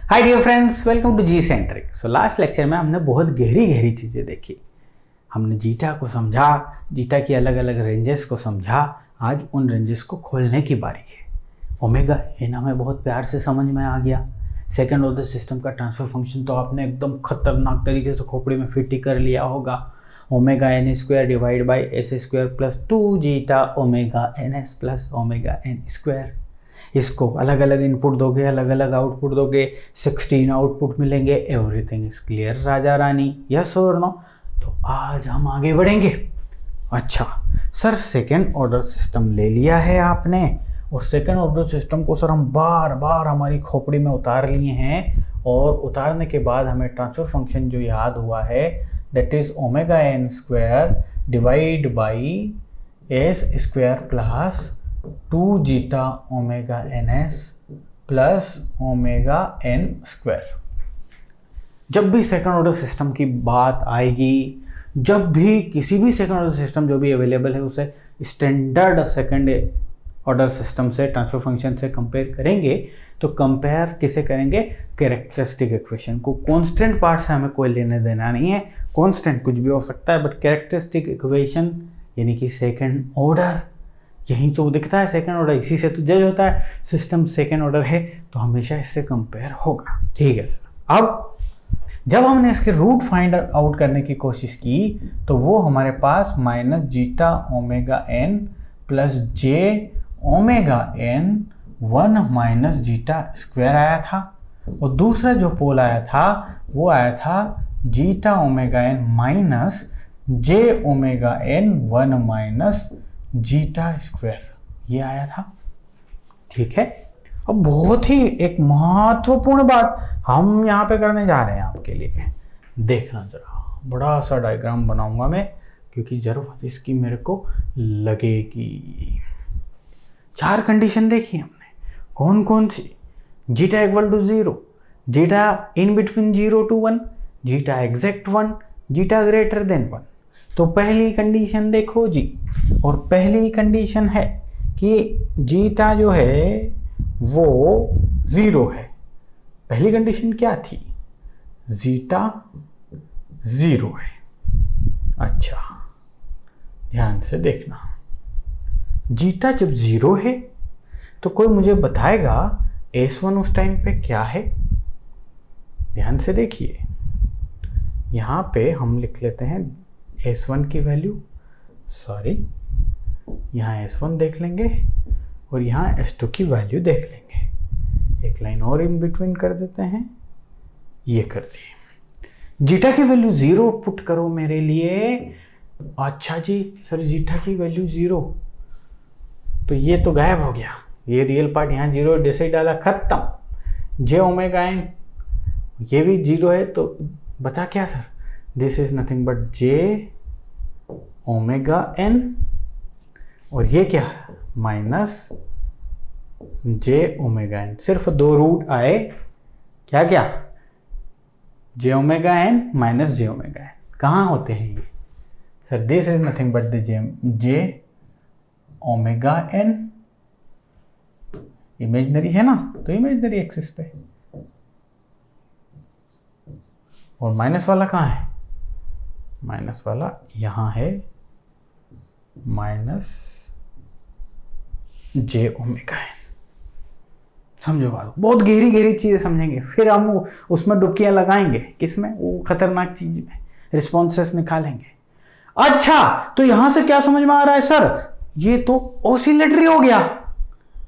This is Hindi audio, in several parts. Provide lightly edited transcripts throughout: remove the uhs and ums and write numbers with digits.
Hi dear friends, welcome to G centric. So last lecture में हमने बहुत गहरी चीज़ें देखी। हमने जीटा को समझा, जीटा की अलग अलग रेंजेस को समझा। आज उन रेंजेस को खोलने की बारी है। ओमेगा एन हमें बहुत प्यार से समझ में आ गया। सेकेंड ऑर्डर सिस्टम का ट्रांसफर फंक्शन तो आपने एकदम खतरनाक तरीके से खोपड़ी में फिट ही कर लिया होगा। Omega N square divide by S square plus 2 zeta omega N S plus omega N square. इसको अलग अलग इनपुट दोगे, अलग अलग आउटपुट दोगे, 16 आउटपुट मिलेंगे। Everything is clear Raja Rani, yes और नो? तो आज हम आगे बढ़ेंगे। अच्छा सर, सेकेंड ऑर्डर सिस्टम ले लिया है आपने, और सेकेंड ऑर्डर सिस्टम को सर हम बार बार हमारी खोपड़ी में उतार लिए हैं, और उतारने के बाद हमें ट्रांसफर फंक्शन जो याद हुआ है that is omega N square divide by S square plus 2 zeta omega N S plus omega N square. जब भी सेकंड ऑर्डर सिस्टम की बात आएगी, जब भी किसी भी सेकंड ऑर्डर सिस्टम जो भी अवेलेबल है उसे स्टैंडर्ड सेकंड ऑर्डर सिस्टम से, ट्रांसफर फंक्शन से कंपेयर करेंगे, तो कंपेयर किसे करेंगे? कैरेक्टरिस्टिक इक्वेशन को। कांस्टेंट पार्ट से हमें कोई लेने देना नहीं है, कांस्टेंट कुछ भी हो सकता है, बट कैरेक्टरिस्टिक इक्वेशन यानी कि सेकंड ऑर्डर, यही तो दिखता है सेकंड ऑर्डर, इसी से तो जज होता है सिस्टम सेकंड ऑर्डर है, तो हमेशा इससे कंपेयर होगा। ठीक है सर। अब जब हमने इसके रूट फाइंड आउट करने की कोशिश की तो वो हमारे पास minus zeta omega N plus जे omega N 1 minus zeta square आया था, और दूसरा जो पोल आया था वो आया था जीटा ओमेगा एन माइनस जे omega N 1 minus zeta square, ये आया था। ठीक है। अब बहुत ही एक महत्वपूर्ण बात हम यहाँ पे करने जा रहे हैं आपके लिए। देखना जरा, बड़ा सा डायग्राम बनाऊंगा मैं, क्योंकि जरूरत इसकी मेरे को लगेगी। 4 कंडीशन देखी हमने, कौन कौन सी? Zeta equal to 0, zeta in between 0 to 1, zeta exact 1, zeta greater than 1। तो पहली कंडीशन देखो जी, और पहली कंडीशन है कि जीटा जो है वो 0 है। पहली कंडीशन क्या थी? जीटा 0 है। अच्छा ध्यान से देखना, जीटा जब 0 है तो कोई मुझे बताएगा S1 उस टाइम पे क्या है? ध्यान से देखिए, यहाँ पे हम लिख लेते हैं S1 की वैल्यू, सॉरी यहाँ S1 देख लेंगे और यहाँ S2 की वैल्यू देख लेंगे। एक लाइन और इन बिटवीन कर देते हैं, ये कर दी। जीटा की वैल्यू 0 पुट करो मेरे लिए। अच्छा जी सर, जीटा की वैल्यू 0, तो ये तो गायब हो गया, ये रियल पार्ट यहाँ 0 जैसे ही डाला खत्म। जे ओमेगा एन ये भी 0 है, तो बता क्या sir? This is nothing but j omega N, और ये क्या? माइनस जे ओमेगा एन। सिर्फ 2 रूट आए, क्या क्या? जे ओमेगा एन माइनस जे ओमेगा एन। कहाँ होते हैं ये sir? This is nothing but the j omega n. Imaginary है ना, तो इमेजनरी एक्सिस पे, और माइनस वाला कहाँ है? माइनस वाला यहाँ है, माइनस जे ओमेगा एन। समझो बात, बहुत गहरी चीजें समझेंगे, फिर हम उसमें डुबकियां लगाएंगे। किसमें? वो खतरनाक चीज में रिस्पॉन्सेस निकालेंगे। अच्छा, तो यहां से क्या समझ में आ रहा है सर? ये तो ऑसिलेटरी हो गया।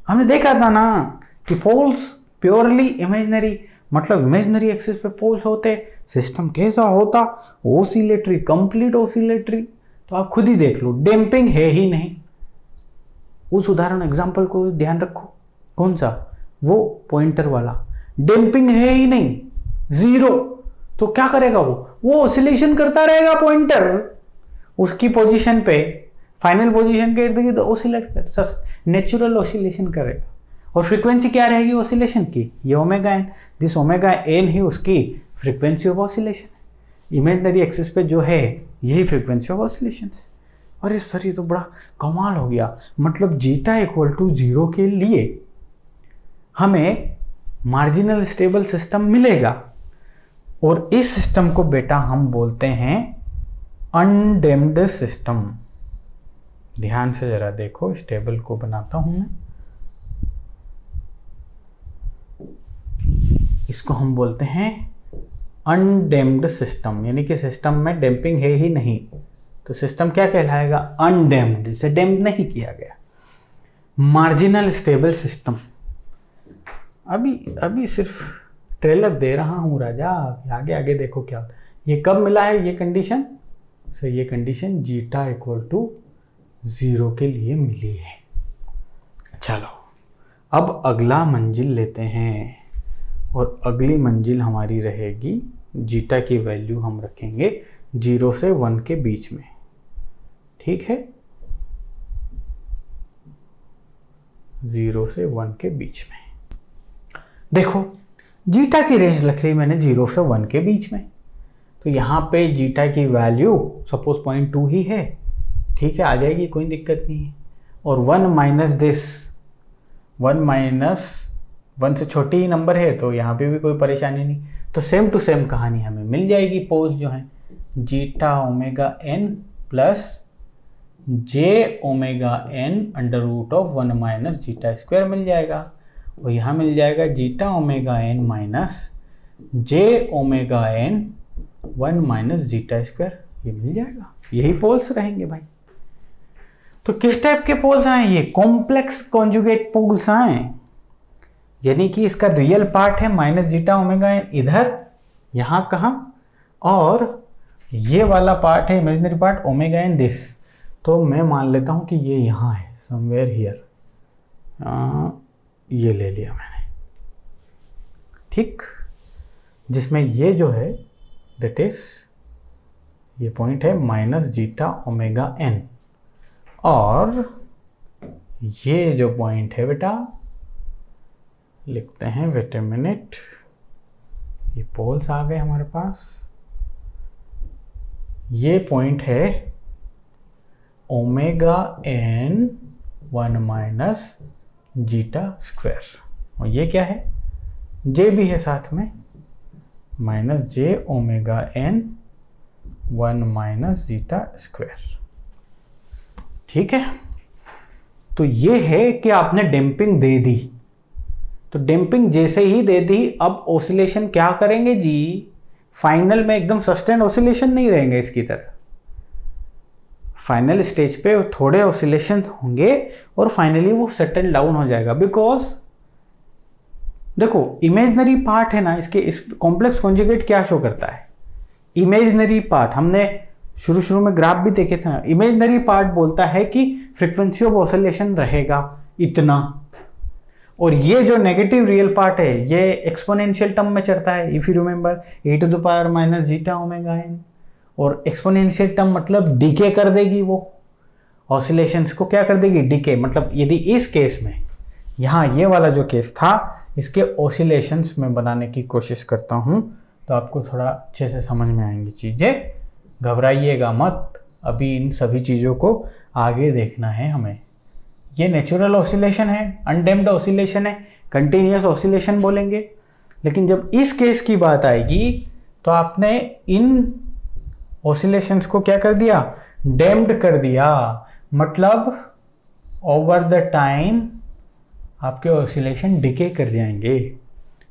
हमने देखा था ना कि पोल्स प्योरली इमेजनरी, मतलब इमेजनरी एक्सिस पे पोल्स होते, सिस्टम कैसा होता? Oscillatory, complete oscillatory. तो आप खुद ही देख लो, डैम्पिंग है ही नहीं। उस उदाहरण एग्जांपल को ध्यान रखो, कौन सा? वो पॉइंटर वाला, डैम्पिंग है ही नहीं, 0। तो क्या करेगा वो ऑसिलेशन करता रहेगा पॉइंटर, उसकी पोजीशन पे, फाइनल पोजीशन के इर्द गिर्द ऑसिलेट कर, नेचुरल ऑसिलेशन करेगा। और फ्रीक्वेंसी क्या रहेगी ऑसिलेशन की? ये omega N. This omega N ही उसकी frequency of oscillation. Imaginary axis पे जो है यही फ्रीक्वेंसी ऑफ ऑसिलेशन। अरे सर, ये तो बड़ा कमाल हो गया। मतलब जीटा इक्वल टू 0 के लिए हमें मार्जिनल स्टेबल सिस्टम मिलेगा। और इस सिस्टम को बेटा हम बोलते हैं अनडेम्प्ड सिस्टम। ध्यान से जरा देखो, इस टेबल को बनाता हूं मैं। इसको हम बोलते हैं अनडेम्प्ड सिस्टम, यानी कि सिस्टम में डैम्पिंग है ही नहीं, तो सिस्टम क्या कहलाएगा? अनडेम्प्ड, जिसे डैम्प नहीं किया गया। मार्जिनल स्टेबल सिस्टम, अभी सिर्फ ट्रेलर दे रहा हूँ राजा, आगे आगे देखो क्या होता है। ये कब मिला है ये कंडीशन? सो ये कंडीशन जीटा इक्वल टू 0 के लिए मिली है। चलो अब अगला मंजिल लेते हैं, और अगली मंजिल हमारी रहेगी जीटा की वैल्यू हम रखेंगे 0 से 1 के बीच में। ठीक है, 0 से 1 के बीच में। देखो जीटा की रेंज रख ली मैंने 0 से 1 के बीच में, तो यहाँ पे जीटा की वैल्यू सपोज 0.2 ही है। ठीक है, आ जाएगी, कोई दिक्कत नहीं है। और 1 माइनस दिस, 1 से छोटी ही नंबर है, तो यहाँ पे भी कोई परेशानी नहीं। तो सेम टू सेम कहानी हमें मिल जाएगी। पोल्स जो है zeta omega N plus J omega N under root of 1 minus zeta square मिल जाएगा। और यहाँ मिल जाएगा जीटा ओमेगा एन माइनस जे omega N 1 minus zeta square, ये मिल जाएगा। यही पोल्स रहेंगे भाई। तो किस टाइप के पोल्स आए? ये कॉम्प्लेक्स कॉन्जुगेट पोल्स आए, यानी कि इसका रियल पार्ट है माइनस जीटा ओमेगा एन इधर, यहाँ कहाँ, और ये वाला पार्ट है imaginary part omega N this. तो मैं मान लेता हूँ कि ये यहाँ है, समवेयर हियर, ये ले लिया मैंने। ठीक, जिसमें ये जो है दैट इज ये पॉइंट है माइनस जीटा ओमेगा एन, और ये जो पॉइंट है बेटा लिखते हैं, वेट ए मिनट, ये पोल्स आ गए हमारे पास। ये पॉइंट है omega N 1 minus zeta square, और ये क्या है? जे भी है साथ में, माइनस जे omega N 1 minus zeta square. ठीक है, तो ये है कि आपने डैम्पिंग दे दी। तो डैम्पिंग जैसे ही दे दी, अब ऑसिलेशन क्या करेंगे जी? फाइनल में एकदम सस्टेन ऑसिलेशन नहीं रहेंगे इसकी तरह। फाइनल स्टेज पे थोड़े ऑसिलेशन होंगे और फाइनली वो सेटल डाउन हो जाएगा। बिकॉज देखो इमेजिनरी पार्ट है ना इसके, इस कॉम्प्लेक्स कॉन्जुगेट क्या शो करता है? इमेजिनरी पार्ट, हमने शुरू में ग्राफ भी देखे थे ना, इमेजिनरी पार्ट बोलता है कि फ्रीक्वेंसी ऑफ ऑसिलेशन रहेगा इतना, और ये जो नेगेटिव रियल पार्ट है ये एक्सपोनेंशियल टर्म में चढ़ता है। If you remember e to the power minus zeta omega N, और एक्सपोनेंशियल टर्म मतलब डीके कर देगी, वो ऑसिलेशंस को क्या कर देगी? डीके। मतलब यदि इस केस में, यहाँ ये वाला जो केस था, इसके ऑसिलेशंस में बनाने की कोशिश करता हूँ तो आपको थोड़ा अच्छे से समझ में आएंगी चीज़ें। घबराइएगा मत, अभी इन सभी चीज़ों को आगे देखना है हमें। ये नेचुरल ऑसिलेशन है, अनडैम्प्ड ऑसिलेशन है, कंटिन्यूअस ऑसिलेशन बोलेंगे। लेकिन जब इस केस की बात आएगी तो आपने इन ऑसिलेशंस को क्या कर दिया? डैम्प्ड कर दिया। मतलब ओवर द टाइम आपके ऑसिलेशन डिके कर जाएंगे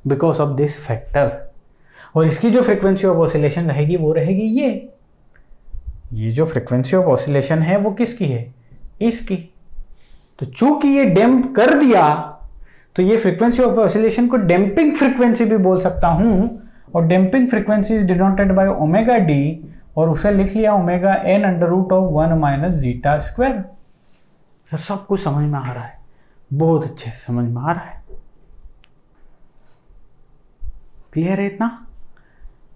बिकॉज ऑफ दिस फैक्टर। और इसकी जो फ्रीक्वेंसी ऑफ ऑसिलेशन रहेगी वो रहेगी ये जो फ्रीक्वेंसी ऑफ ऑसिलेशन है वो किसकी है? इसकी। तो चूंकि ये डैम्प कर दिया तो ये फ्रीक्वेंसी ऑफ ऑसिलेशन को डैम्पिंग फ्रीक्वेंसी भी बोल सकता हूं, और damping frequency is denoted by omega D, और उसे लिख लिया omega N under root of 1 minus zeta square. सब कुछ समझ में आ रहा है, बहुत अच्छे से समझ में आ रहा है। क्लियर है इतना?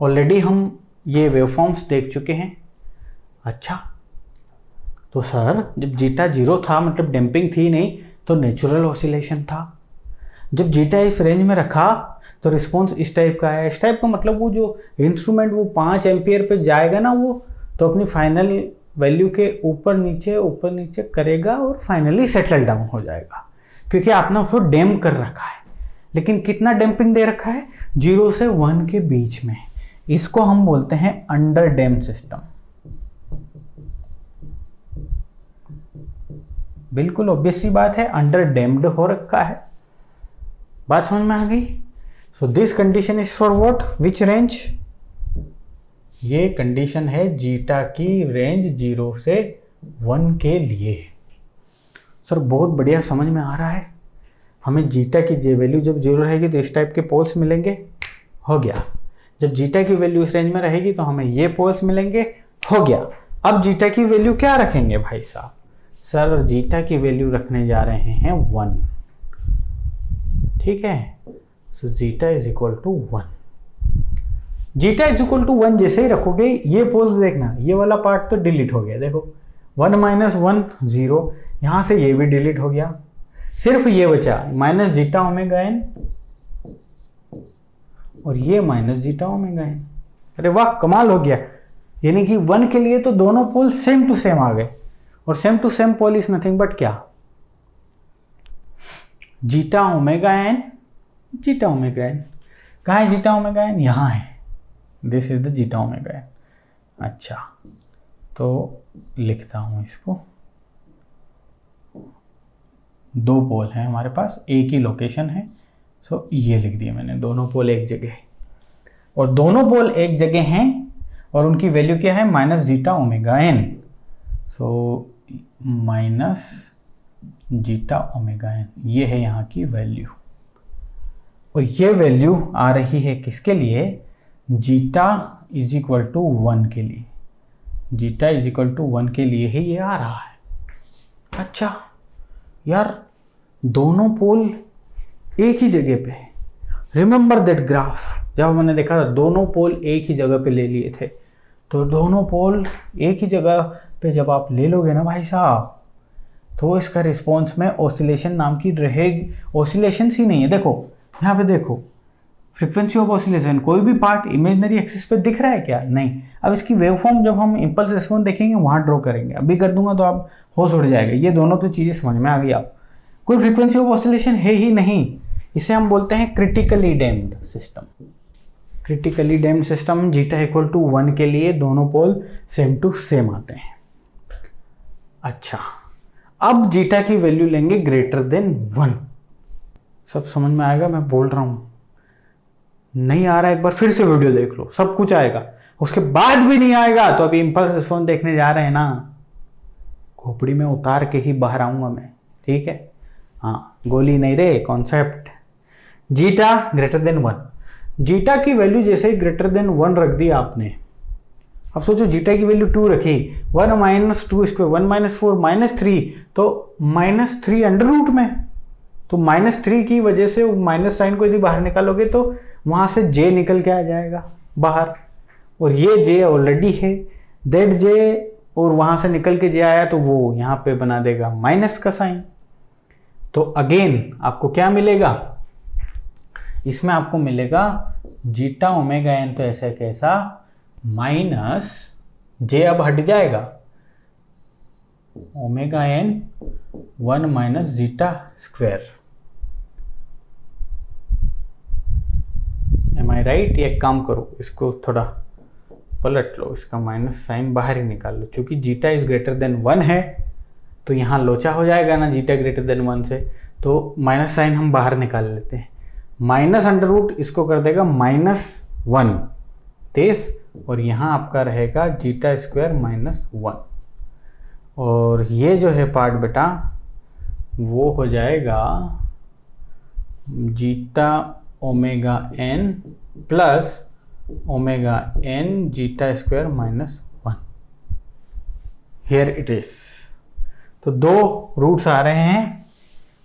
ऑलरेडी हम ये वेवफॉर्म्स देख चुके हैं। अच्छा, तो सर जब जीटा 0 था मतलब डैम्पिंग थी नहीं, तो नेचुरल ऑसिलेशन था। जब जीटा इस रेंज में रखा तो रिस्पॉन्स इस टाइप का है। इस टाइप का मतलब वो जो इंस्ट्रूमेंट वो 5 एम्पियर पे जाएगा ना, वो तो अपनी फाइनल वैल्यू के ऊपर नीचे करेगा और फाइनली सेटल डाउन हो जाएगा, क्योंकि आपने उसको डैम्प कर रखा है। लेकिन कितना डैम्पिंग दे रखा है, 0 से 1 के बीच में। इसको हम बोलते हैं अंडर डैम्प सिस्टम। बिल्कुल ऑब्वियस सी बात है, अंडर डैम्प्ड हो रखा है। बात समझ में आ गई। So this condition is for what, which range? ये कंडीशन है जीटा की रेंज 0 से 1 के लिए। सर बहुत बढ़िया, समझ में आ रहा है। हमें जीटा की जे वैल्यू जब 0 रहेगी तो इस टाइप के पोल्स मिलेंगे, हो गया। जब जीटा की वैल्यू इस रेंज में रहेगी तो हमें ये पोल्स मिलेंगे, हो गया। अब जीटा की वैल्यू क्या रखेंगे भाई साहब? सर जीटा की वैल्यू रखने जा रहे हैं 1, ठीक है। So zeta is equal to 1। Zeta is equal to 1 जैसे ही रखोगे, ये पोल्स देखना, ये वाला पार्ट तो डिलीट हो गया। देखो 1 - 1 0, यहां से ये भी डिलीट हो गया। सिर्फ ये बचा माइनस जीटा ओमेगा एन और ये माइनस जीटा ओमेगा एन। अरे वाह, कमाल हो गया। यानी कि 1 के लिए तो दोनों पोल सेम टू सेम आ गए, और same to same pole is nothing but क्या, zeta omega N. Zeta omega N कहाँ है? जीटा ओमेगा एन यहाँ है, this is the zeta omega N. अच्छा, तो लिखता हूं इसको। 2 पोल हैं हमारे पास, एक ही लोकेशन है। सो ये लिख दिया मैंने, दोनों पोल एक जगह है। और दोनों पोल एक जगह हैं और उनकी वैल्यू क्या है? Minus zeta omega n. So minus zeta omega n, ये है यहाँ की वैल्यू। और ये वैल्यू आ रही है किसके लिए? जीटा इज इक्वल टू 1 के लिए। जीटा इज इक्वल टू 1 के लिए ही ये आ रहा है। अच्छा यार, दोनों पोल एक ही जगह पे, रिमेंबर दैट ग्राफ। जब मैंने देखा था दोनों पोल एक ही जगह पे ले लिए थे, तो दोनों पोल एक ही जगह पे जब आप ले लोगे ना भाई साहब, तो इसका रिस्पॉन्स में ऑसिलेशन नाम की रहेगी। ऑसिलेशन ही नहीं है, देखो यहाँ पे देखो, फ्रीक्वेंसी ऑफ ऑसिलेशन, कोई भी पार्ट इमेजिनरी एक्सिस पे दिख रहा है क्या? नहीं। अब इसकी वेवफॉर्म जब हम इंपल्स रिस्पॉन्स देखेंगे वहाँ ड्रॉ करेंगे, अभी कर दूंगा तो आप होश उड़ जाएगा। ये दोनों तो चीज़ें समझ में आ गई आप। कोई फ्रीक्वेंसी ऑफ ऑसिलेशन है ही नहीं, इसे हम बोलते हैं critically damped system. Critically damped system, zeta equal to 1 के लिए दोनों पोल सेम टू सेम आते हैं। अच्छा, अब जीटा की वैल्यू लेंगे ग्रेटर देन 1। सब समझ में आएगा? मैं बोल रहा हूं, नहीं आ रहा है एक बार फिर से वीडियो देख लो, सब कुछ आएगा। उसके बाद भी नहीं आएगा तो अभी इंपल्स रिस्पॉन्स देखने जा रहे हैं ना, खोपड़ी में उतार के ही बाहर आऊंगा मैं, ठीक है? हाँ, गोली नहीं रे, concept. Zeta greater than 1। Zeta की वैल्यू जैसे ही ग्रेटर देन 1 रख दी आपने, अब सोचो जीटा की वैल्यू 2 रखी, 1 - 2 स्क्वायर, 1 - 4 -3, तो -3 अंडर रूट में, तो -3 की वजह से माइनस साइन को यदि बाहर निकालोगे तो वहां से j निकल के आ जाएगा बाहर, और ये j ऑलरेडी है, दैट j, और वहां से निकल के j आया तो वो यहाँ पे बना देगा माइनस का साइन। तो अगेन आपको क्या मिलेगा? इसमें आपको मिलेगा जीटा ओमेगा एन, तो ऐसा कैसा, माइनस j अब हट जाएगा, omega N 1 minus zeta square. Am I right? एक काम करो, इसको थोड़ा पलट लो, इसका माइनस साइन बाहर ही निकाल लो। चूंकि जीटा इज ग्रेटर देन 1 है तो यहाँ लोचा हो जाएगा ना जीटा ग्रेटर देन 1 से, तो माइनस साइन हम बाहर निकाल लेते हैं। माइनस अंडर रूट इसको कर देगा -1 तेज, और यहाँ आपका रहेगा जीटा स्क्वायर -1, और ये जो है पार्ट बेटा वो हो जाएगा zeta omega N plus omega N zeta square -1। Here it is. तो 2 रूट्स आ रहे हैं,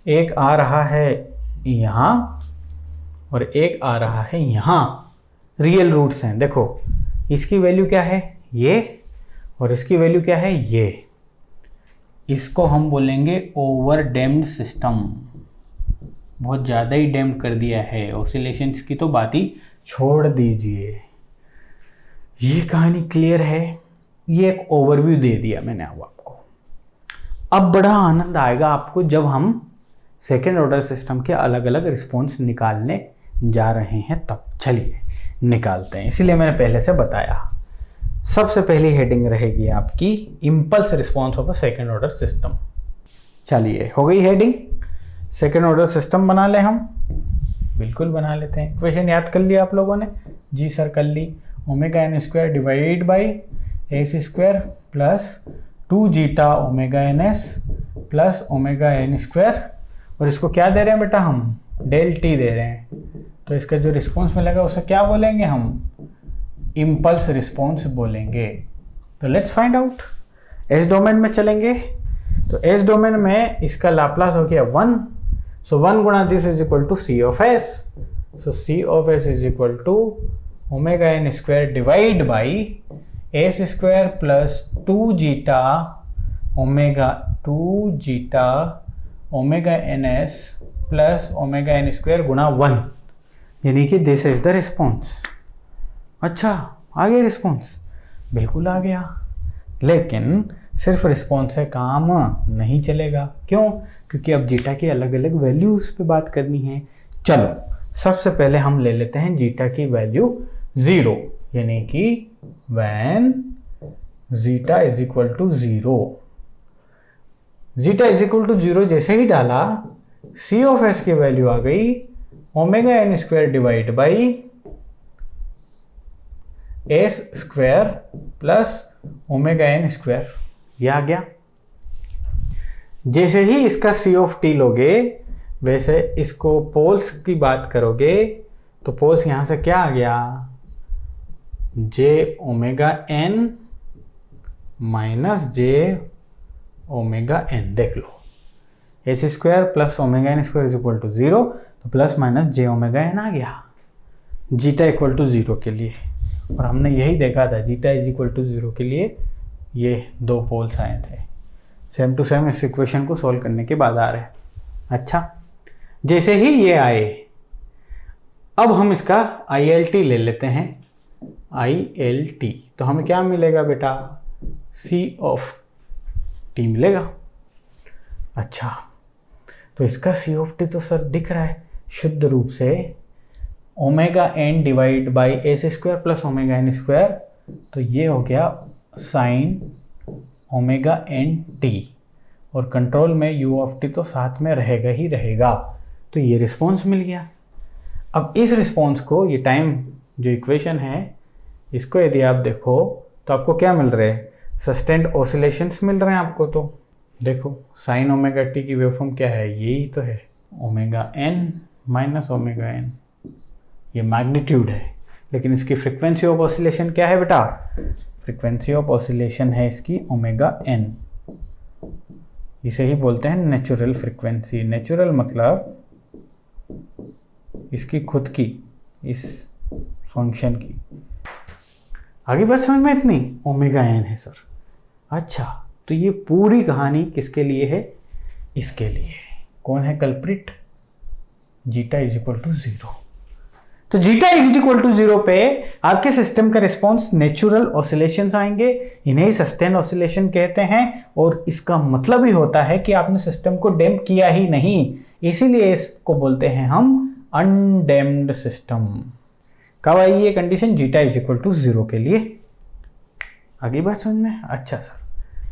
एक आ रहा है यहाँ और एक आ रहा है यहाँ, रियल रूट्स हैं। देखो इसकी वैल्यू क्या है, ये, और इसकी वैल्यू क्या है, ये। इसको हम बोलेंगे ओवर डैम्प्ड सिस्टम। बहुत ज़्यादा ही डैम्प कर दिया है, ऑसिलेशंस की तो बात ही छोड़ दीजिए। ये कहानी क्लियर है? ये एक ओवरव्यू दे दिया मैंने अब आपको। अब बड़ा आनंद आएगा आपको जब हम सेकेंड ऑर्डर सिस्टम के अलग अलग रिस्पॉन्स निकालने जा रहे हैं। तब चलिए निकालते हैं, इसीलिए मैंने पहले से बताया। सबसे पहली हेडिंग रहेगी आपकी impulse response of a second order system. चलिए हो गई हेडिंग, सेकेंड ऑर्डर सिस्टम बना ले हम, बिल्कुल बना लेते हैं। इक्वेशन याद कर लिया आप लोगों ने? जी सर कर ली। Omega N square divide by S square plus 2 zeta omega N S plus omega N square, और इसको क्या दे रहे हैं बेटा हम? डेल टी दे रहे हैं। तो इसका जो रिस्पॉन्स मिलेगा उसे क्या बोलेंगे हम? इम्पल्स रिस्पॉन्स बोलेंगे। तो let's find out. S domain में चलेंगे, तो एस डोमेन में इसका लाप्लास हो गया 1, सो 1 गुणा this is equal to c of s, so c of s is equal to omega N square divide by S square plus 2 zeta omega N S plus omega N square गुणा 1, यानी कि दिस इज द रिस्पॉन्स। अच्छा आ गया रिस्पॉन्स? बिल्कुल आ गया, लेकिन सिर्फ रिस्पॉन्स से काम नहीं चलेगा। क्यों? क्योंकि अब जीटा की अलग अलग वैल्यूज पे बात करनी है। चलो सबसे पहले हम ले लेते हैं जीटा की वैल्यू 0, यानी कि when zeta is equal to 0। Zeta is equal to 0 जैसे ही डाला, सी ऑफ एस की वैल्यू आ गई omega N square divide by S square plus omega N square, यह आ गया। जैसे ही इसका सी ऑफ टी लोगे, वैसे इसको पोल्स की बात करोगे तो पोल्स यहां से क्या आ गया? जे ओमेगा एन माइनस जे ओमेगा एन। देख लो, S square plus omega N square is equal to 0, तो प्लस माइनस जे ओमेगा एन आ गया जीटा इक्वल टू 0 के लिए। और हमने यही देखा था, जीटा इज इक्वल टू 0 के लिए ये 2 पोल्स आए थे। सेम टू सेम इस इक्वेशन को सॉल्व करने के बाद आ रहे हैं। अच्छा, जैसे ही ये आए, अब हम इसका ILT ले लेते हैं। ILT तो हमें क्या मिलेगा बेटा? C ऑफ T मिलेगा। अच्छा, तो इसका C ऑफ T तो सर दिख रहा है शुद्ध रूप से omega N divide by S square plus omega N square, तो ये हो गया साइन ओमेगा एन टी, और कंट्रोल में यू ऑफ टी तो साथ में रहेगा ही रहेगा। तो ये रिस्पॉन्स मिल गया। अब इस रिस्पॉन्स को, ये टाइम जो इक्वेशन है, इसको यदि आप देखो तो आपको क्या मिल रहे हैं? सस्टेन्ड ऑसिलेशंस मिल रहे हैं आपको। तो देखो साइन ओमेगा टी की वेवफॉर्म क्या है? यही तो है, omega N minus omega n, ये मैग्नीट्यूड है। लेकिन इसकी फ्रीक्वेंसी ऑफ ऑसिलेशन क्या है बेटा? फ्रीक्वेंसी ऑफ ऑसिलेशन है इसकी ओमेगा एन। इसे ही बोलते हैं नेचुरल फ्रीक्वेंसी। नेचुरल मतलब इसकी खुद की, इस फंक्शन की। आगे बात समझ में इतनी? ओमेगा एन है सर। अच्छा, तो ये पूरी कहानी किसके लिए है? इसके लिए। कौन है culprit? Zeta is equal to 0। तो जीटा इज इक्वल टू 0 पे आपके सिस्टम का रिस्पॉन्स नेचुरल ऑसिलेशंस आएंगे, इन्हें सस्टेन ऑसिलेशन कहते हैं। और इसका मतलब ही होता है कि आपने सिस्टम को डैम्प किया ही नहीं, इसीलिए इसको बोलते हैं हम अनडैम्प्ड सिस्टम। कब आई ये condition? Zeta is equal to 0 के लिए। आगे बात समझ में? अच्छा सर,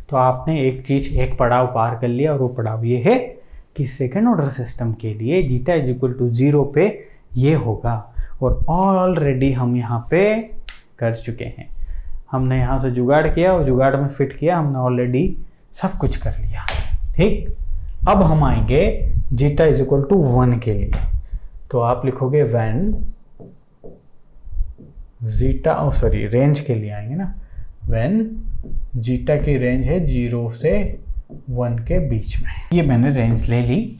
तो आपने एक चीज, एक पड़ाव पार कर लिया, और वो पड़ाव ये है कि सेकेंड ऑर्डर सिस्टम के लिए जीटा इज इक्वल टू 0 पे ये होगा। और ऑलरेडी हम यहाँ पे कर चुके हैं। हमने यहाँ से जुगाड़ किया और जुगाड़ में फिट किया, हमने ऑलरेडी सब कुछ कर लिया। ठीक, अब हम आएंगे जीटा इज इक्वल टू 1 के लिए। तो आप लिखोगे व्हेन जीटा, रेंज के लिए आएंगे ना, व्हेन जीटा की रेंज है 0 से 1 के बीच में। ये मैंने रेंज ले ली,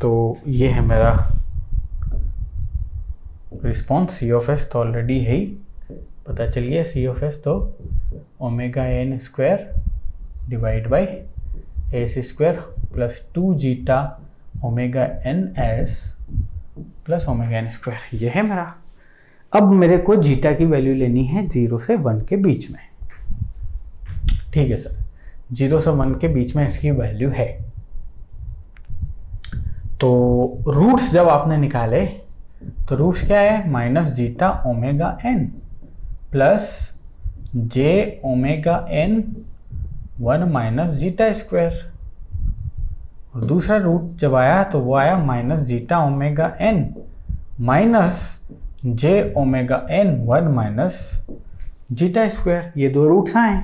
तो ये है मेरा रिस्पॉन्स। सी ऑफ एस तो ऑलरेडी है ही, पता चल गया सी ऑफ एस तो omega N square divide by S square plus 2 zeta omega N S plus omega N square, ये है मेरा। अब मेरे को जीटा की वैल्यू लेनी है 0 से 1 के बीच में। ठीक है सर, 0 से 1 के बीच में इसकी वैल्यू है। तो रूट्स जब आपने निकाले तो रूट्स क्या है, minus zeta omega N plus जे omega N 1 minus zeta square, और दूसरा रूट जब आया तो वो आया minus zeta omega N minus जे omega N 1 minus zeta square. ये दो रूट्स आए,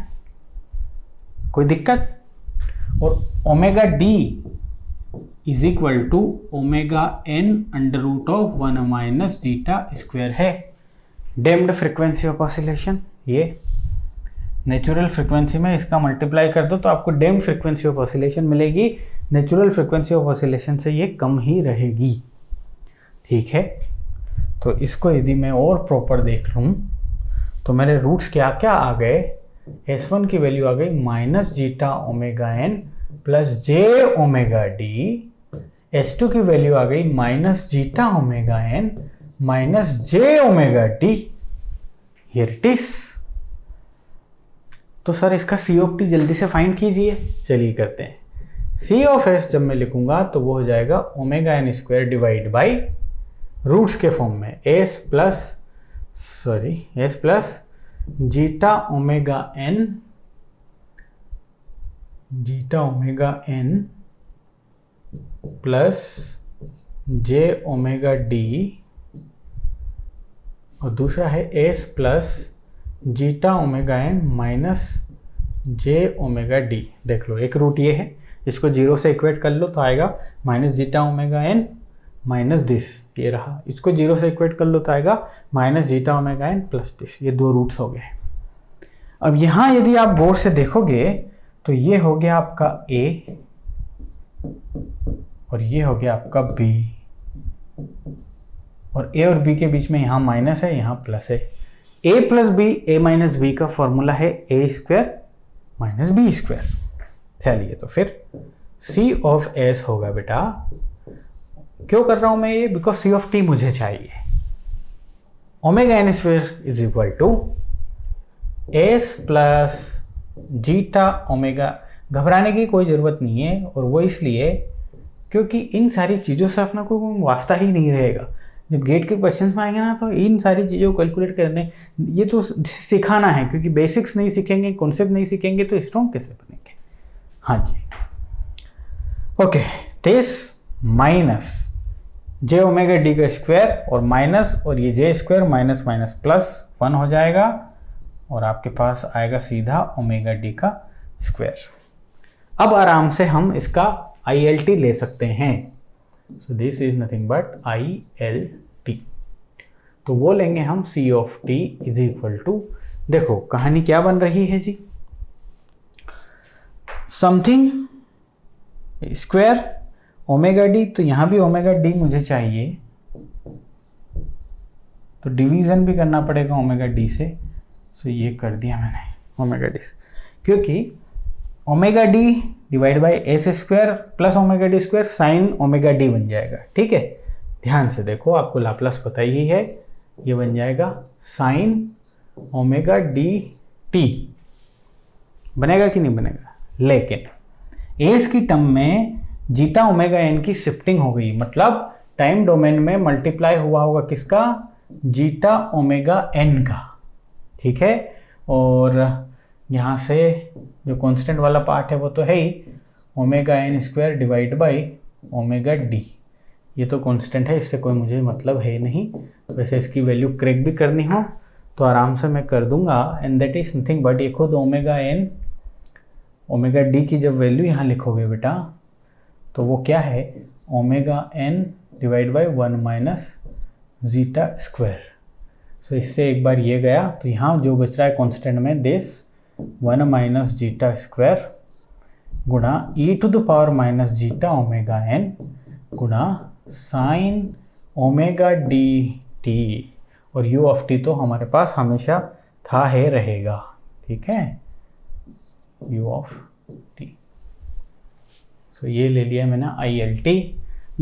कोई दिक्कत? और omega D is equal to omega N under root of 1 minus zeta square है। डैम्प्ड फ्रीक्वेंसी ऑफ ऑसिलेशन, ये नेचुरल फ्रीक्वेंसी में इसका मल्टीप्लाई कर दो तो आपको डैम्प्ड फ्रीक्वेंसी ऑफ ऑसिलेशन मिलेगी। नेचुरल फ्रीक्वेंसी ऑफ ऑसिलेशन से ये कम ही रहेगी, ठीक है। तो इसको यदि मैं और प्रॉपर देख लूँ तो मेरे रूट्स क्या क्या आ गए, S1 की वैल्यू आ गई minus zeta omega N plus जे ओमेगा डी, S2 की वैल्यू आ गई minus zeta omega N minus J omega D. Here it is. तो सर इसका सी ऑफ टी जल्दी से फाइंड कीजिए। चलिए करते हैं। सी ऑफ एस जब मैं लिखूंगा तो वो हो जाएगा omega N square divide by roots के फॉर्म में S plus zeta omega N plus जे ओमेगा डी, और दूसरा है S plus zeta omega N minus जे ओमेगा डी। देख लो, एक रूट ये है, इसको जीरो से इक्वेट कर लो तो आएगा minus zeta omega N minus this, ये रहा। इसको जीरो से इक्वेट कर लो तो आएगा minus zeta omega N plus this. ये दो रूट्स हो गए। अब यहाँ यदि आप गौर से देखोगे तो ये हो गया आपका ए और ये हो गया आपका बी, और ए और बी के बीच में यहाँ माइनस है, यहाँ प्लस है। ए प्लस बी, ए माइनस बी का फॉर्मूला है ए स्क्वायर माइनस बी स्क्वायर। चलिए तो फिर सी ऑफ एस होगा बेटा, क्यों कर रहा हूं मैं ये, बिकॉज सी ऑफ टी मुझे चाहिए। Omega N square is equal to s plus zeta omega. घबराने की कोई ज़रूरत नहीं है, और वो इसलिए क्योंकि इन सारी चीज़ों से अपना कोई वास्ता ही नहीं रहेगा। जब गेट के क्वेश्चंस में आएंगे ना तो इन सारी चीज़ों को कैलकुलेट करने, ये तो सिखाना है, क्योंकि बेसिक्स नहीं सीखेंगे, कॉन्सेप्ट नहीं सीखेंगे तो स्ट्रॉन्ग कैसे बनेंगे। हाँ जी, ओके। तेईस माइनस जे ओमेगा डी का स्क्वायर और माइनस, और ये J square minus minus plus 1 हो जाएगा, और आपके पास आएगा सीधा ओमेगा डी का स्क्वायर। अब आराम से हम इसका ILT ले सकते हैं। So this is nothing but ILT। तो वो लेंगे हम C of T is equal to, देखो कहानी क्या बन रही है जी, समथिंग स्क्वायर ओमेगा डी, तो यहाँ भी ओमेगा डी मुझे चाहिए, तो डिवीजन भी करना पड़ेगा ओमेगा डी से। सो ये कर दिया मैंने ओमेगा डी से, क्योंकि omega D divide by S square plus omega D square sine omega D बन जाएगा, ठीक है। ध्यान से देखो, आपको लाप्लास पता ही है, ये बन जाएगा साइन ओमेगा डी टी। बनेगा कि नहीं बनेगा? लेकिन एस की टर्म में जीटा ओमेगा एन की शिफ्टिंग हो गई, मतलब टाइम डोमेन में मल्टीप्लाई हुआ होगा किसका, जीटा ओमेगा एन का, ठीक है। और यहाँ से जो कांस्टेंट वाला पार्ट है वो तो है ही, omega N square divide by omega D, ये तो कांस्टेंट है, इससे कोई मुझे मतलब है नहीं। वैसे इसकी वैल्यू क्रैक भी करनी हो तो आराम से मैं कर दूंगा, and that is nothing but, ये खुद ओमेगा एन ओमेगा डी की जब वैल्यू यहाँ लिखोगे बेटा तो वो क्या है, omega N divide by 1 minus zeta square. So इससे एक बार ये गया, तो यहाँ जो बच रहा है कांस्टेंट में दिस 1 माइनस जीटा स्क्वायर गुणा E to the power minus zeta omega N गुणा साइन ओमेगा डी टी, और यू ऑफ टी तो हमारे पास हमेशा था है रहेगा, ठीक है, यू ऑफ टी। सो ये ले लिया मैंने ILT,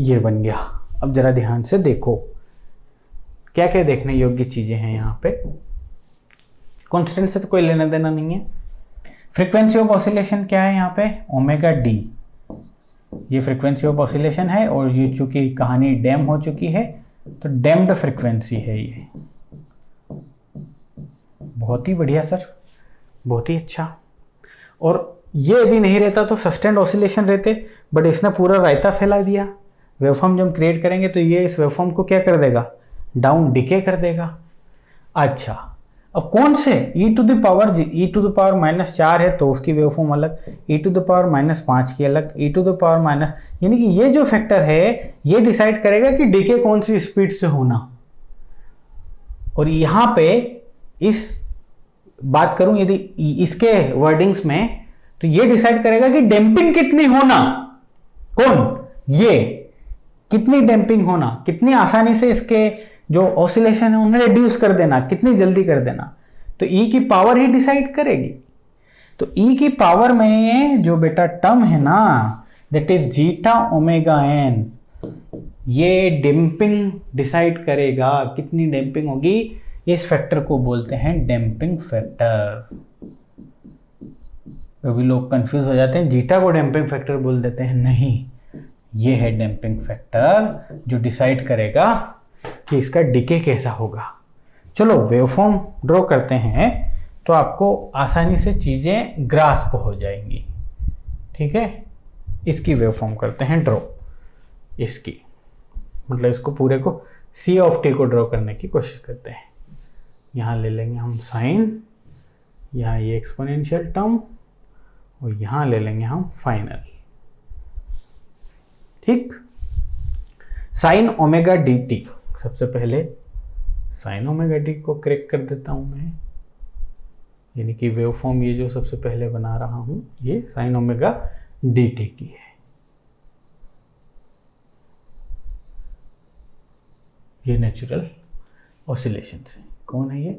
ये बन गया। अब जरा ध्यान से देखो क्या क्या देखने योग्य चीज़ें हैं यहाँ पे। कॉन्स्टेंट से तो कोई लेना देना नहीं है। फ्रीक्वेंसी ऑफ ऑसिलेशन क्या है यहाँ पे, ओमेगा डी, ये फ्रीक्वेंसी ऑफ ऑसिलेशन है और ये चूंकि कहानी डैम हो चुकी है तो डैम्ड फ्रीक्वेंसी है ये। बहुत ही बढ़िया सर, बहुत ही अच्छा। और ये यदि नहीं रहता तो सस्टेन्ड ऑसिलेशन रहते, बट इसने पूरा रायता फैला दिया। वेवफॉर्म जब क्रिएट करेंगे तो ये इस वेवफॉर्म को क्या कर देगा, डाउन डिके कर देगा। अच्छा, अब कौन से e टू द पावर -4 है तो उसकी वेवफॉर्म अलग, e टू द पावर -5 की अलग, e to the power minus, यानी कि ये जो फैक्टर है ये डिसाइड करेगा कि डिके कौन सी स्पीड से होना। और यहां पे इस बात करूं यदि इसके वर्डिंग्स में तो ये डिसाइड करेगा कि डैम्पिंग कितनी होना, कौन ये कितनी डैम्पिंग होना, कितनी आसानी से इसके जो ऑसिलेशन है उन्हें रिड्यूस कर देना, कितनी जल्दी कर देना, तो ई की पावर ही डिसाइड करेगी। तो ई की पावर में जो बेटा टर्म है ना, that is zeta omega n, ये डैम्पिंग डिसाइड करेगा कितनी डैम्पिंग होगी। इस फैक्टर को बोलते हैं डैम्पिंग फैक्टर। कभी लोग कंफ्यूज हो जाते हैं, जीटा को डैम्पिंग फैक्टर बोल देते हैं, नहीं, ये है डैम्पिंग फैक्टर जो डिसाइड करेगा कि इसका डिके कैसा होगा। चलो वेवफॉर्म ड्रॉ करते हैं तो आपको आसानी से चीज़ें ग्रास्प हो जाएंगी। ठीक है, इसकी वेवफॉर्म करते हैं ड्रॉ, इसकी मतलब इसको पूरे को सी ऑफ टी को ड्रॉ करने की कोशिश करते हैं। यहाँ ले लेंगे हम साइन, यहाँ ये एक्सपोनेंशियल टर्म और यहाँ ले लेंगे हम फाइनल। ठीक, साइन ओमेगा डी टी, सबसे पहले साइन ओमेगा टी को करेक्ट कर देता हूं मैं, यानी कि वेवफॉर्म ये जो सबसे पहले बना रहा हूं ये साइन ओमेगा डी टी की है। ये नेचुरल ऑसिलेशन है, कौन है ये,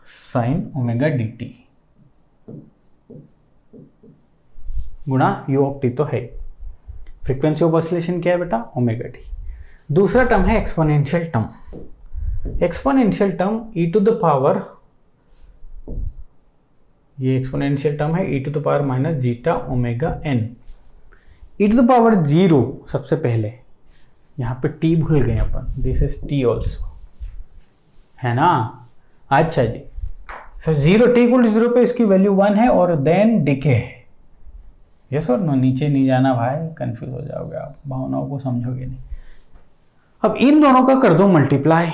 साइन ओमेगा डी टी गुणा यू ऑफ टी तो है। फ्रीक्वेंसी ऑफ ऑसिलेशन क्या है बेटा, ओमेगा टी। दूसरा टर्म है exponential term. Exponential term E to the power, ये एक्सपोनेंशियल टर्म है E to the power minus zeta omega N. E to the power 0 सबसे पहले, यहाँ पे टी भूल गए अपन, दिस इज टी ऑल्सो, है ना। अच्छा जी, सो 0 टी इक्वल 0 पे इसकी वैल्यू 1 है और देन डिके है। यस और नो, नीचे नहीं जाना भाई, कंफ्यूज हो जाओगे आप, भावनाओं को समझोगे नहीं। अब इन दोनों का कर दो मल्टीप्लाई,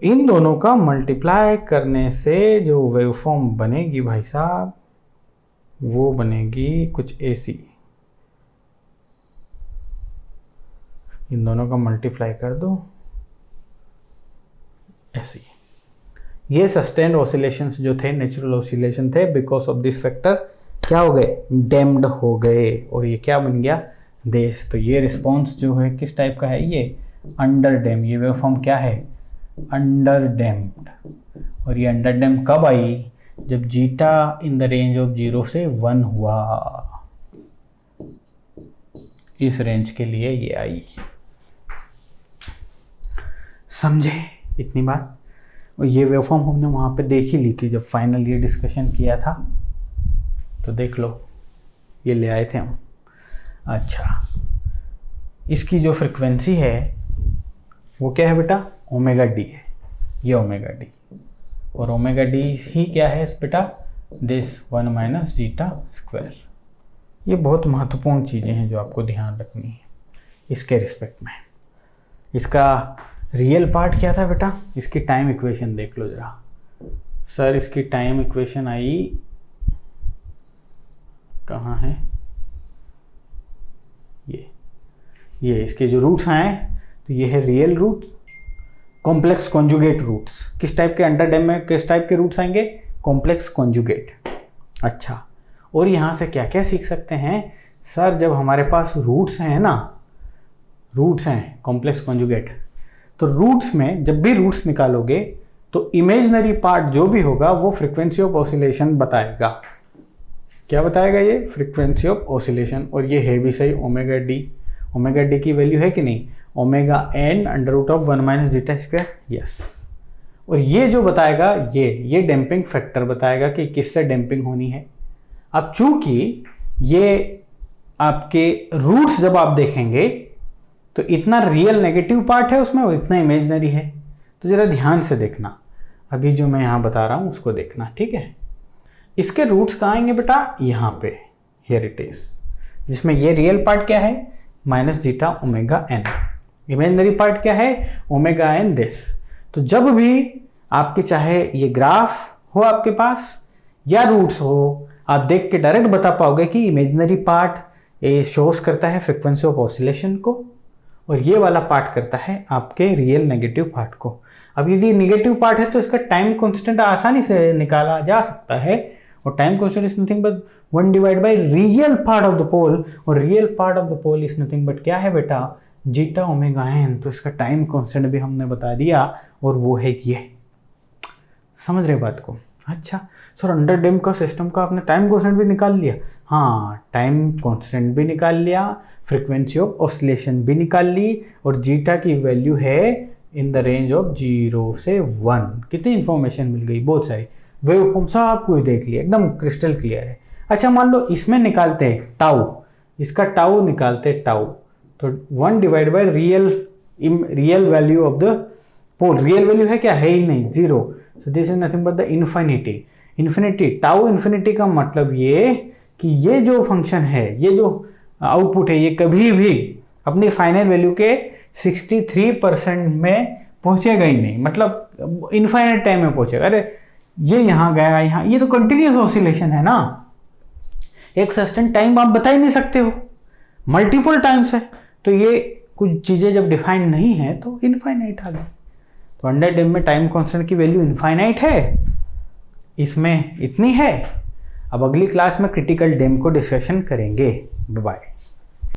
इन दोनों का मल्टीप्लाई करने से जो वेवफॉर्म बनेगी भाई साहब वो बनेगी कुछ ऐसी। इन दोनों का मल्टीप्लाई कर दो ऐसे। ये सस्टेन्ड ऑसिलेशंस जो थे, नेचुरल ऑसिलेशन थे, बिकॉज ऑफ दिस फैक्टर क्या हो गए, डैम्ड हो गए, और ये क्या बन गया, देश। तो ये रिस्पॉन्स जो है किस टाइप का है, ये अंडर डैम। ये वेवफॉर्म क्या है, अंडर डैम्ड। और ये अंडर डैम कब आई, जब zeta in the range of 0 से 1 हुआ, इस रेंज के लिए ये आई। समझे इतनी बात। और ये वेवफॉर्म हमने वहाँ पे देख ही ली थी जब फाइनल ये डिस्कशन किया था, तो देख लो ये ले आए थे हम। अच्छा, इसकी जो फ्रिक्वेंसी है वो क्या है बेटा, ओमेगा डी है, ये ओमेगा डी। और ओमेगा डी ही क्या है बेटा, दिस 1 माइनस जीटा स्क्वायर। ये बहुत महत्वपूर्ण चीज़ें हैं जो आपको ध्यान रखनी है इसके रिस्पेक्ट में। इसका रियल पार्ट क्या था बेटा, इसकी टाइम इक्वेशन देख लो जरा। सर इसकी टाइम इक्वेशन आई, कहाँ है ये इसके जो रूट्स आए तो ये है real root, complex conjugate roots. किस टाइप के अंडर डैम में किस टाइप के रूट्स आएंगे, कॉम्प्लेक्स कॉन्जुगेट। अच्छा, और यहाँ से क्या क्या सीख सकते हैं सर, जब हमारे पास रूट्स हैं ना, रूट्स हैं कॉम्प्लेक्स कॉन्जुगेट, तो रूट्स में जब भी रूट्स निकालोगे तो इमेजिनरी पार्ट जो भी होगा वो फ्रीक्वेंसी ऑफ ऑसिलेशन बताएगा। क्या बताएगा, ये फ्रीक्वेंसी ऑफ ऑसिलेशन। और ये है भी सही, ओमेगा डी। ओमेगा डी की वैल्यू है कि नहीं, omega N under root of 1 minus zeta square, yes. और ये जो बताएगा ये डैम्पिंग फैक्टर बताएगा कि किससे डैम्पिंग होनी है। अब चूंकि ये आपके रूट्स जब आप देखेंगे तो इतना रियल नेगेटिव पार्ट है उसमें और इतना इमेजनरी है। तो ज़रा ध्यान से देखना, अभी जो मैं यहाँ बता रहा हूँ उसको देखना, ठीक है। इसके रूट्स कहाँ आएंगे बेटा, यहाँ पे, हियर इट इज, जिसमें ये रियल पार्ट क्या है, minus zeta omega n, imaginary part क्या है, ओमेगा एन दिस। तो जब भी आपके चाहे ये ग्राफ हो आपके पास या रूट्स हो, आप देख के डायरेक्ट बता पाओगे कि इमेजनरी पार्ट ये शोज करता है फ्रीक्वेंसी ऑफ ऑसिलेशन को और ये वाला पार्ट करता है आपके रियल नेगेटिव पार्ट को। अब यदि नेगेटिव पार्ट है तो इसका टाइम कांस्टेंट आसानी से निकाला जा सकता है, और time constant is nothing but 1 divide by real part of the pole, और real part of the pole is nothing but क्या है बेटा, जीटा ओमेगा एन। तो इसका टाइम कांस्टेंट भी हमने बता दिया और वो है ये। समझ रहे बात को? अच्छा सर, अंडर डैम का सिस्टम का आपने टाइम कांस्टेंट भी निकाल लिया? हाँ, टाइम कांस्टेंट भी निकाल लिया, फ्रीक्वेंसी ऑफ ऑसिलेशन भी निकाल ली, और जीटा की वैल्यू है इन द रेंज ऑफ 0 से 1। कितनी इंफॉर्मेशन मिल गई, बहुत सारी। वेव फॉर्म सब कुछ देख लिया, एकदम क्रिस्टल क्लियर है। अच्छा मान लो इसमें निकालते हैं टाउ, इसका टाउ निकालते टाउ, तो 1 divide by real value of the pole. Real value है क्या, है ही नहीं, 0। So this is nothing but the infinity. Infinity, tau infinity का मतलब ये कि ये जो फंक्शन है, ये जो आउटपुट है, ये कभी भी अपनी फाइनल वैल्यू के 63% में पहुंचेगा ही नहीं, मतलब इनफाइनाइट टाइम में पहुंचेगा। अरे ये यहाँ गया, यहाँ, ये तो कंटिन्यूस ऑसिलेशन है ना, एक सस्टेन टाइम आप बता ही नहीं सकते हो, मल्टीपल टाइम्स है। तो ये कुछ चीज़ें जब डिफाइंड नहीं है तो इनफाइनाइट आ गई। तो अंडर डैम में टाइम कांस्टेंट की वैल्यू इनफाइनाइट है, इसमें इतनी है। अब अगली क्लास में क्रिटिकल डैम को डिस्कशन करेंगे। बाय।